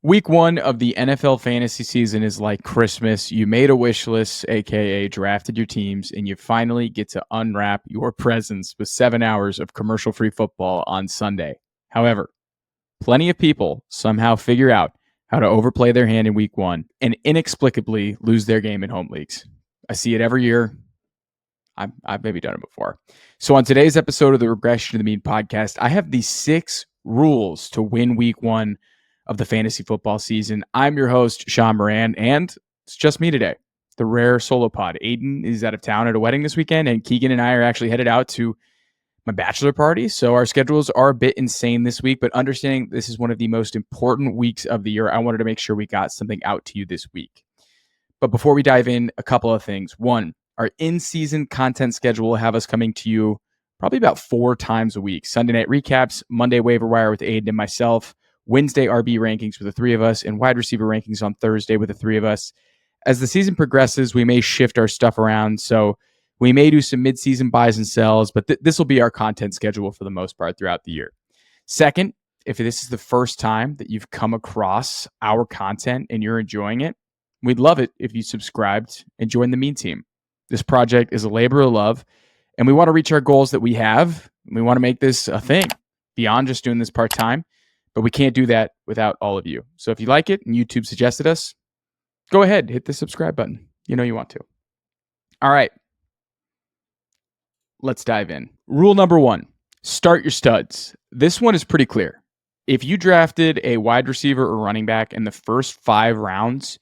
Week one of the NFL fantasy season is like Christmas. You made a wish list, aka drafted your teams, and you finally get to unwrap your presents with 7 hours of commercial-free football on Sunday. However, plenty of people somehow figure out how to overplay their hand in week one and inexplicably lose their game in home leagues. I see it every year. I've maybe done it before. So on today's episode of the Regression to the Mean podcast, I have the 6 rules to win week one of the fantasy football season. I'm your host, Shaun Moran, and it's just me today, the rare solo pod. Aiden is out of town at a wedding this weekend, and Keegan and I are actually headed out to my bachelor party. So our schedules are a bit insane this week, but understanding this is one of the most important weeks of the year, I wanted to make sure we got something out to you this week. But before we dive in, a couple of things. One, our in-season content schedule will have us coming to you probably about 4 times a week. Sunday night recaps, Monday waiver wire with Aiden and myself, Wednesday RB rankings with the 3 of us, and wide receiver rankings on Thursday with the 3 of us. As the season progresses, we may shift our stuff around, so we may do some mid-season buys and sells, but this will be our content schedule for the most part throughout the year. Second, if this is the first time that you've come across our content and you're enjoying it, we'd love it if you subscribed and joined the Mean Team. This project is a labor of love, and we want to reach our goals that we have. We want to make this a thing beyond just doing this part-time. But we can't do that without all of you. So if you like it and YouTube suggested us, go ahead, hit the subscribe button. You know you want to. All right. Let's dive in. Rule number 1, start your studs. This one is pretty clear. If you drafted a wide receiver or running back in the first 5 rounds,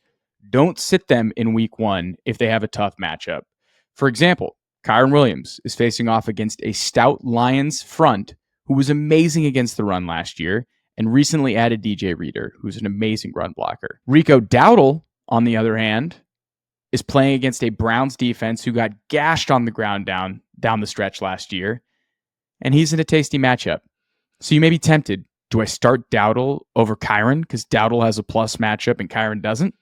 don't sit them in week 1 if they have a tough matchup. For example, Kyren Williams is facing off against a stout Lions front who was amazing against the run last year, and recently added DJ Reader, who's an amazing run blocker. Rico Dowdle, on the other hand, is playing against a Browns defense who got gashed on the ground down the stretch last year, and he's in a tasty matchup. So you may be tempted, do I start Dowdle over Kyren because Dowdle has a plus matchup and Kyren doesn't?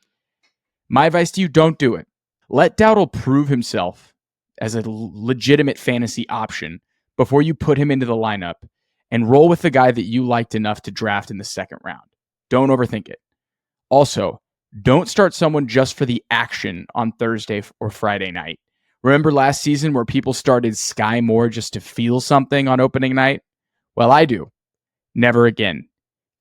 My advice to you, don't do it. Let Dowdle prove himself as a legitimate fantasy option before you put him into the lineup, and roll with the guy that you liked enough to draft in the second round. Don't overthink it. Also, don't start someone just for the action on Thursday or Friday night. Remember last season where people started Sky Moore just to feel something on opening night? Well, I do. Never again.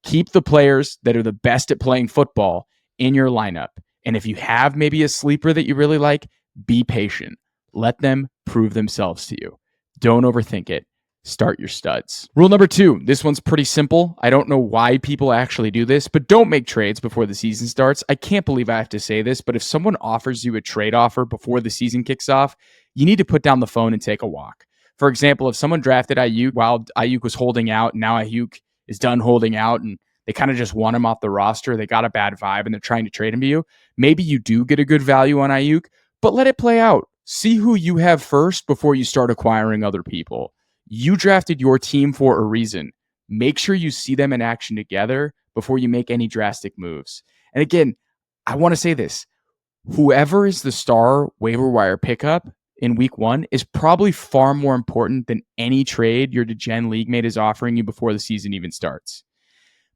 Keep the players that are the best at playing football in your lineup. And if you have maybe a sleeper that you really like, be patient. Let them prove themselves to you. Don't overthink it. Start your studs. Rule number 2, this one's pretty simple. I don't know why people actually do this, but don't make trades before the season starts. I can't believe I have to say this, but if someone offers you a trade offer before the season kicks off, you need to put down the phone and take a walk. For example, if someone drafted Ayuk while Ayuk was holding out, and now Ayuk is done holding out, and they kind of just want him off the roster, they got a bad vibe, and they're trying to trade him to you, maybe you do get a good value on Ayuk, but let it play out. See who you have first before you start acquiring other people. You drafted your team for a reason. Make sure you see them in action together before you make any drastic moves. And again, I want to say this. Whoever is the star waiver wire pickup in week 1 is probably far more important than any trade your DeGen league mate is offering you before the season even starts.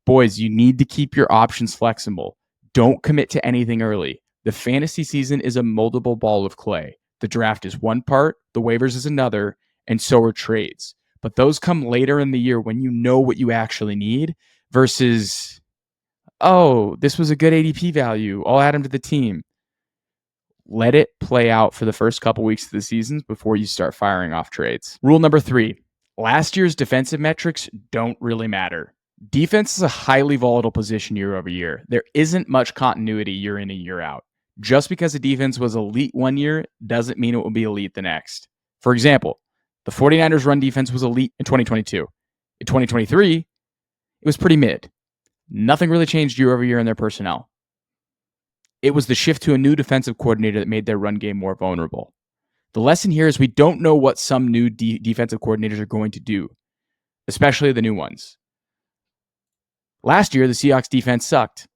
Boys, you need to keep your options flexible. Don't commit to anything early. The fantasy season is a moldable ball of clay. The draft is one part, the waivers is another, and so are trades. But those come later in the year when you know what you actually need versus, oh, this was a good ADP value. I'll add him to the team. Let it play out for the first couple weeks of the season before you start firing off trades. Rule number 3, last year's defensive metrics don't really matter. Defense is a highly volatile position year over year. There isn't much continuity year in and year out. Just because a defense was elite one year doesn't mean it will be elite the next. For example, the 49ers run defense was elite in 2022. In 2023, it was pretty mid. Nothing really changed year over year in their personnel. It was the shift to a new defensive coordinator that made their run game more vulnerable. The lesson here is we don't know what some new defensive coordinators are going to do, especially the new ones. Last year, the Seahawks defense sucked.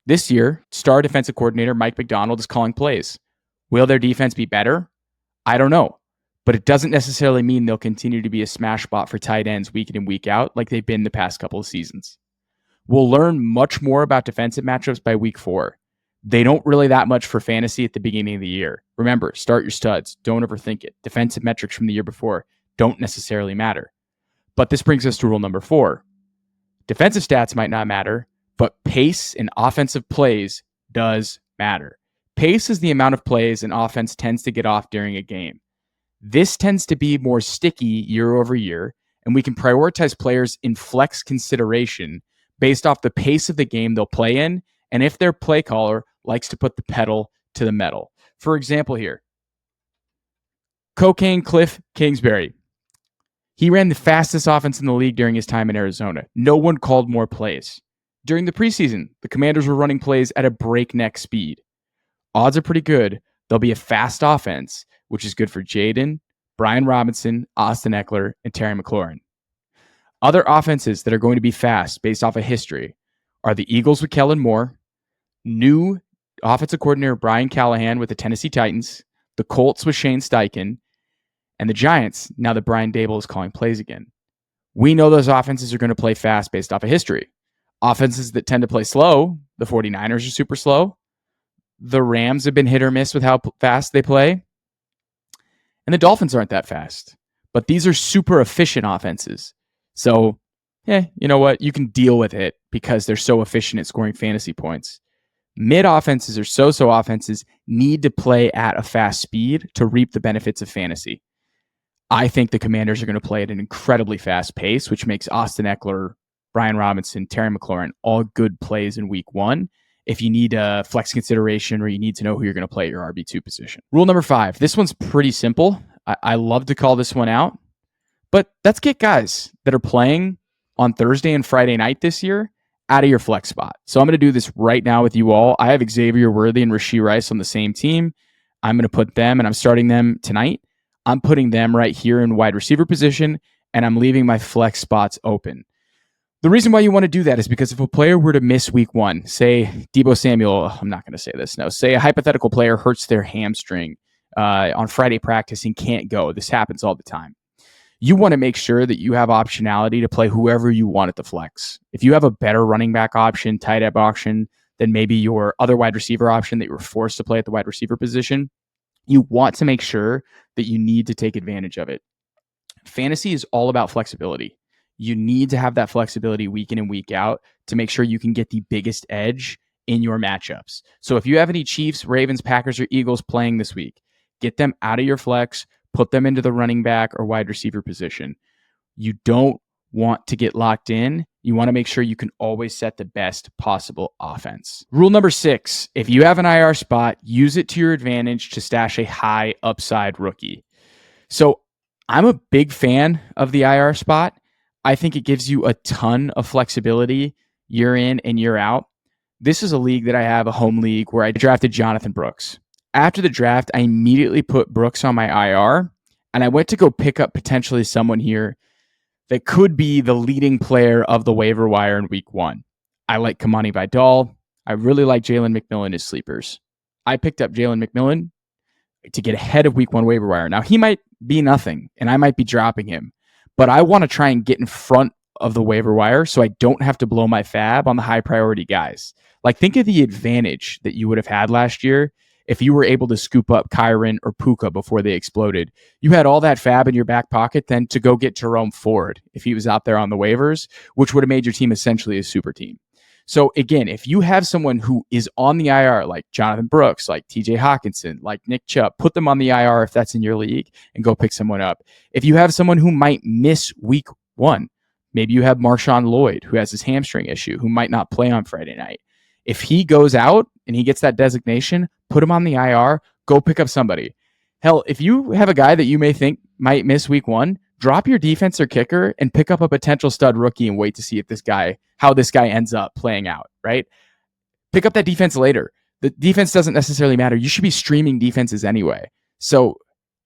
This year, star defensive coordinator Mike Macdonald is calling plays. Will their defense be better? I don't know. But it doesn't necessarily mean they'll continue to be a smash spot for tight ends week in and week out like they've been the past couple of seasons. We'll learn much more about defensive matchups by week 4. They don't really that much for fantasy at the beginning of the year. Remember, start your studs. Don't overthink it. Defensive metrics from the year before don't necessarily matter. But this brings us to rule number 4. Defensive stats might not matter, but pace and offensive plays does matter. Pace is the amount of plays an offense tends to get off during a game. This tends to be more sticky year over year, and we can prioritize players in flex consideration based off the pace of the game they'll play in and if their play caller likes to put the pedal to the metal. For example here, Cocaine Cliff Kingsbury. He ran the fastest offense in the league during his time in Arizona. No one called more plays. During the preseason, the Commanders were running plays at a breakneck speed. Odds are pretty good. There'll be a fast offense, which is good for Jaden, Brian Robinson, Austin Eckler, and Terry McLaurin. Other offenses that are going to be fast based off of history are the Eagles with Kellen Moore, new offensive coordinator Brian Callahan with the Tennessee Titans, the Colts with Shane Steichen, and the Giants now that Brian Dable is calling plays again. We know those offenses are going to play fast based off of history. Offenses that tend to play slow, the 49ers are super slow. The Rams have been hit or miss with how fast they play. And the Dolphins aren't that fast. But these are super efficient offenses. So, you know what? You can deal with it because they're so efficient at scoring fantasy points. Mid offenses or so-so offenses need to play at a fast speed to reap the benefits of fantasy. I think the Commanders are going to play at an incredibly fast pace, which makes Austin Eckler, Brian Robinson, Terry McLaurin all good plays in week 1 if you need a flex consideration or you need to know who you're going to play at your RB2 position. Rule number 5. This one's pretty simple. I love to call this one out, but let's get guys that are playing on Thursday and Friday night this year out of your flex spot. So I'm going to do this right now with you all. I have Xavier Worthy and Rashee Rice on the same team. I'm going to put them, and I'm starting them tonight. I'm putting them right here in wide receiver position, and I'm leaving my flex spots open. The reason why you want to do that is because if a player were to miss week 1, say Deebo Samuel, I'm not going to say this, no, say a hypothetical player hurts their hamstring on Friday practice and can't go. This happens all the time. You want to make sure that you have optionality to play whoever you want at the flex. If you have a better running back option, tight end option, than maybe your other wide receiver option that you were forced to play at the wide receiver position, you want to make sure that you need to take advantage of it. Fantasy is all about flexibility. You need to have that flexibility week in and week out to make sure you can get the biggest edge in your matchups. So if you have any Chiefs, Ravens, Packers, or Eagles playing this week, get them out of your flex, put them into the running back or wide receiver position. You don't want to get locked in. You want to make sure you can always set the best possible offense. Rule number 6, if you have an IR spot, use it to your advantage to stash a high upside rookie. So I'm a big fan of the IR spot. I think it gives you a ton of flexibility year in and year out. This is a league that I have, a home league, where I drafted Jonathan Brooks. After the draft, I immediately put Brooks on my IR, and I went to go pick up potentially someone here that could be the leading player of the waiver wire in week 1. I like Kamani Vidal. I really like Jalen McMillan as sleepers. I picked up Jalen McMillan to get ahead of week 1 waiver wire. Now, he might be nothing, and I might be dropping him, but I want to try and get in front of the waiver wire so I don't have to blow my fab on the high priority guys. Like, think of the advantage that you would have had last year if you were able to scoop up Kyron or Puka before they exploded. You had all that fab in your back pocket then to go get Jerome Ford if he was out there on the waivers, which would have made your team essentially a super team. So again, if you have someone who is on the IR, like Jonathan Brooks, like TJ Hawkinson, like Nick Chubb, put them on the IR if that's in your league and go pick someone up. If you have someone who might miss week 1, maybe you have Marshawn Lloyd who has his hamstring issue, who might not play on Friday night. If he goes out and he gets that designation, put him on the IR, go pick up somebody. Hell, if you have a guy that you may think might miss week 1, drop your defense or kicker and pick up a potential stud rookie and wait to see if how this guy ends up playing out, right? Pick up that defense later. The defense doesn't necessarily matter. You should be streaming defenses anyway. So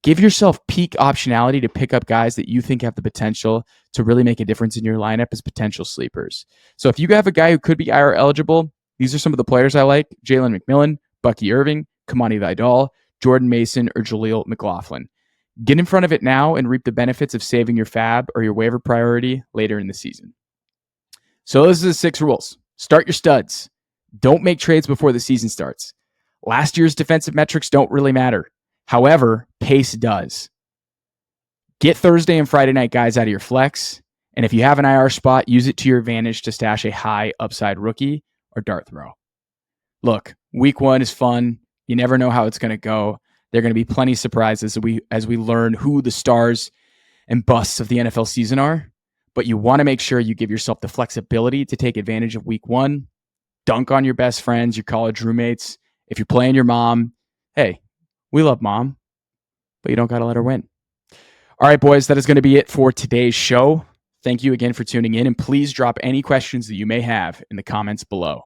give yourself peak optionality to pick up guys that you think have the potential to really make a difference in your lineup as potential sleepers. So if you have a guy who could be IR eligible, these are some of the players I like: Jalen McMillan, Bucky Irving, Kamani Vidal, Jordan Mason, or Jaleel McLaughlin. Get in front of it now and reap the benefits of saving your fab or your waiver priority later in the season. So those are the 6 rules. Start your studs. Don't make trades before the season starts. Last year's defensive metrics don't really matter. However, pace does. Get Thursday and Friday night guys out of your flex. And if you have an IR spot, use it to your advantage to stash a high upside rookie or dart throw. Look, week 1 is fun. You never know how it's going to go. There are going to be plenty of surprises as we learn who the stars and busts of the NFL season are. But you want to make sure you give yourself the flexibility to take advantage of week 1. Dunk on your best friends, your college roommates. If you're playing your mom, hey, we love mom, but you don't got to let her win. All right, boys, that is going to be it for today's show. Thank you again for tuning in, and please drop any questions that you may have in the comments below.